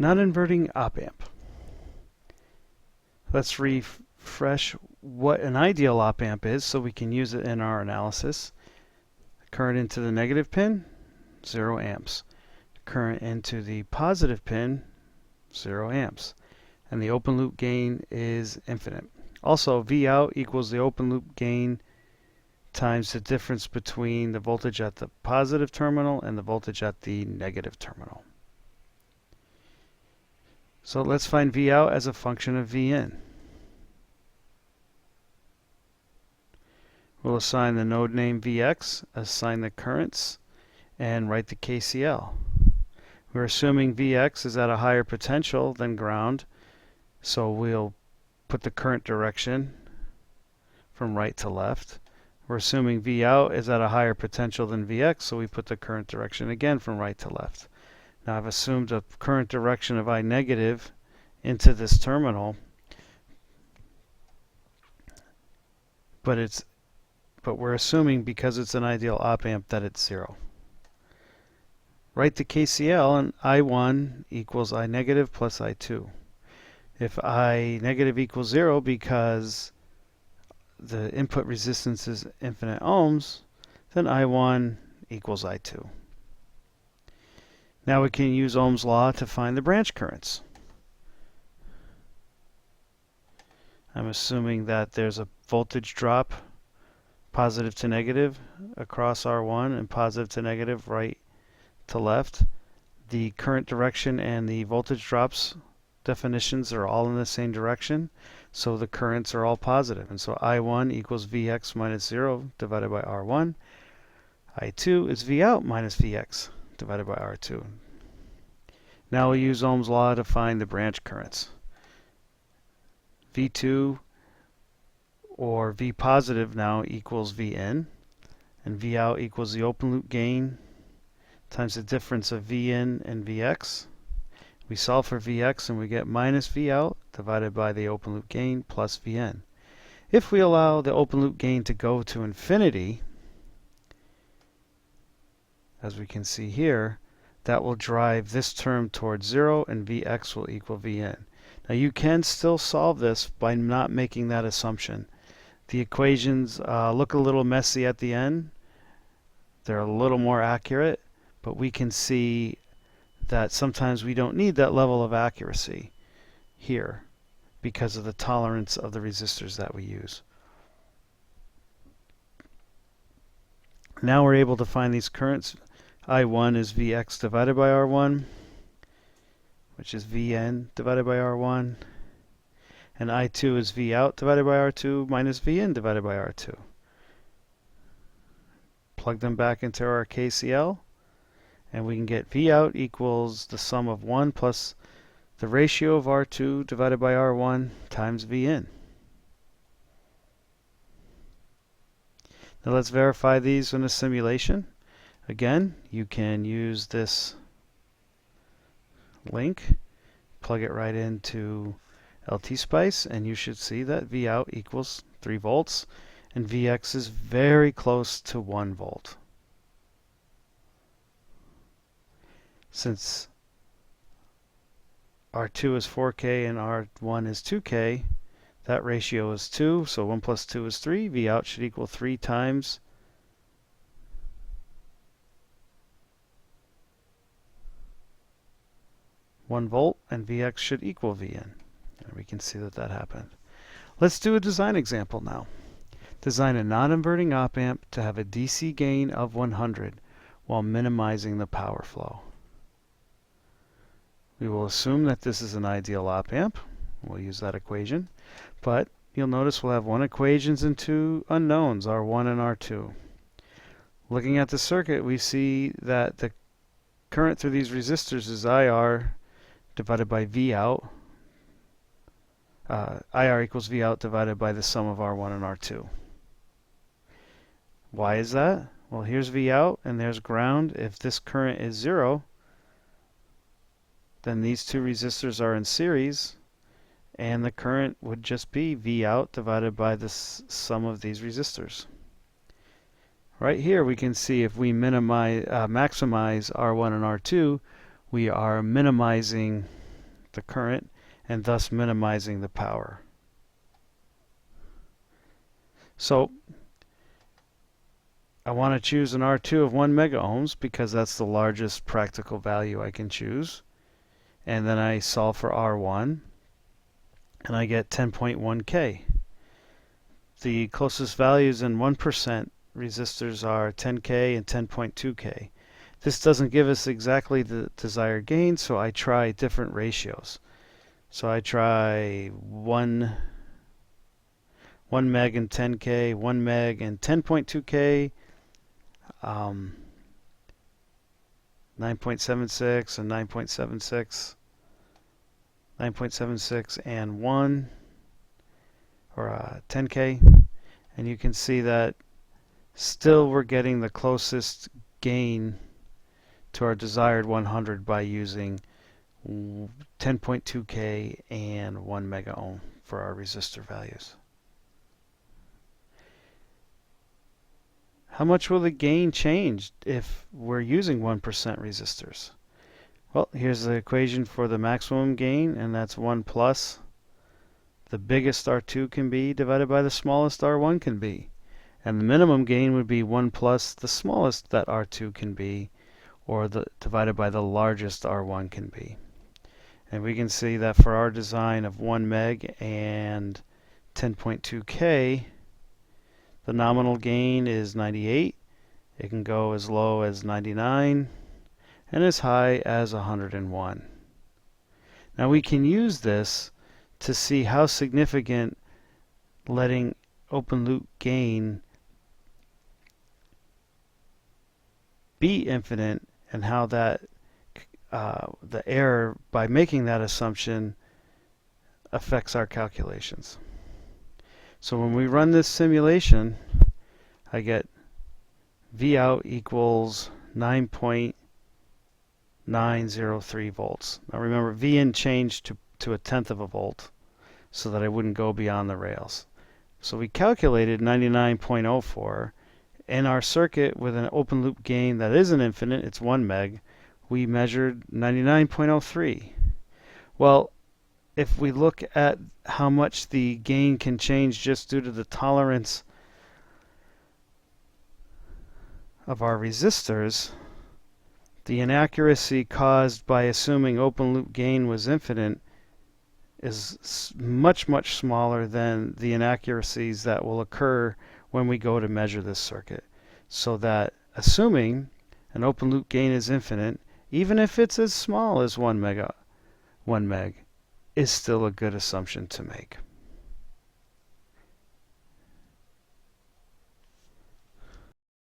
Non-inverting op-amp. Let's refresh what an ideal op-amp is so we can use it in our analysis. Current into the negative pin, 0 amps. Current into the positive pin, 0 amps. And the open loop gain is infinite. Also, V out equals the open loop gain times the difference between the voltage at the positive terminal and the voltage at the negative terminal. So let's find V out as a function of V in. We'll assign the node name Vx, assign the currents, and write the KCL. We're assuming Vx is at a higher potential than ground, so we'll put the current direction from right to left. We're assuming V out is at a higher potential than Vx, so we put the current direction again from right to left. Now I've assumed a current direction of I negative into this terminal, but we're assuming because it's an ideal op-amp that it's 0. Write the KCL, and I1 equals I negative plus I2. If I negative equals 0 because the input resistance is infinite ohms, then I1 equals I2. Now we can use Ohm's law to find the branch currents. I'm assuming that there's a voltage drop positive to negative across R1 and positive to negative right to left. The current direction and the voltage drops definitions are all in the same direction, so the currents are all positive. And so I1 equals Vx minus 0 divided by R1. I2 is V out minus Vx divided by R2. Now we'll use Ohm's law to find the branch currents. V2 or V positive now equals V in, and V out equals the open loop gain times the difference of V in and Vx. We solve for Vx and we get minus V out divided by the open loop gain plus V in. If we allow the open loop gain to go to infinity, as we can see here, that will drive this term towards 0 and Vx will equal V in. Now you can still solve this by not making that assumption. The equations look a little messy at the end. They're a little more accurate, but we can see that sometimes we don't need that level of accuracy here because of the tolerance of the resistors that we use. Now we're able to find these currents. I1 is Vx divided by R1, which is Vn divided by R1, and I2 is V out divided by R2 minus V in divided by R2. Plug them back into our KCL, and we can get V out equals the sum of 1 plus the ratio of R2 divided by R1 times V in. Now let's verify these in a simulation. Again, you can use this link, plug it right into LT-Spice, and you should see that V out equals 3 volts, and Vx is very close to 1 volt. Since R2 is 4K and R1 is 2K, that ratio is 2, so 1 plus 2 is 3. V out should equal 3 times 1 volt, and Vx should equal Vn. And we can see that that happened. Let's do a design example now. Design a non-inverting op-amp to have a DC gain of 100 while minimizing the power flow. We will assume that this is an ideal op-amp. We'll use that equation. But you'll notice we'll have 1 equations and 2 unknowns, R1 and R2. Looking at the circuit, we see that the current through these resistors is IR divided by V out. IR equals V out divided by the sum of R1 and R2. Why is that? Well, here's V out and there's ground. If this current is 0, then these two resistors are in series, and the current would just be V out divided by the sum of these resistors. Right here we can see if we maximize R1 and R2, we are minimizing the current and thus minimizing the power. So I want to choose an R2 of 1 mega ohms because that's the largest practical value I can choose. And then I solve for R1 and I get 10.1 K. The closest values in 1% resistors are 10K and 10.2K. This doesn't give us exactly the desired gain, so I try different ratios. So I try 1 meg and 10K, 1 meg and 10.2K, 9.76 and 9.76, 9.76 and 1, or 10K. And you can see that still we're getting the closest gain to our desired 100 by using 10.2K and 1 mega ohm for our resistor values. How much will the gain change if we're using 1% resistors? Well, here's the equation for the maximum gain, and that's 1 plus the biggest R2 can be divided by the smallest R1 can be. And the minimum gain would be 1 plus the smallest that R2 can be, or divided by the largest R1 can be. And we can see that for our design of 1 meg and 10.2K, the nominal gain is 98. It can go as low as 99 and as high as 101. Now we can use this to see how significant letting open loop gain be infinite, and how that the error by making that assumption affects our calculations. So when we run this simulation, I get V out equals 9.903 volts. Now remember, V in changed to a tenth of a volt so that I wouldn't go beyond the rails. So we calculated 99.04. In our circuit with an open loop gain that isn't infinite, it's 1 meg, we measured 99.03. Well, if we look at how much the gain can change just due to the tolerance of our resistors, the inaccuracy caused by assuming open loop gain was infinite is much, much smaller than the inaccuracies that will occur when we go to measure this circuit. So that assuming an open loop gain is infinite, even if it's as small as 1 meg, is still a good assumption to make.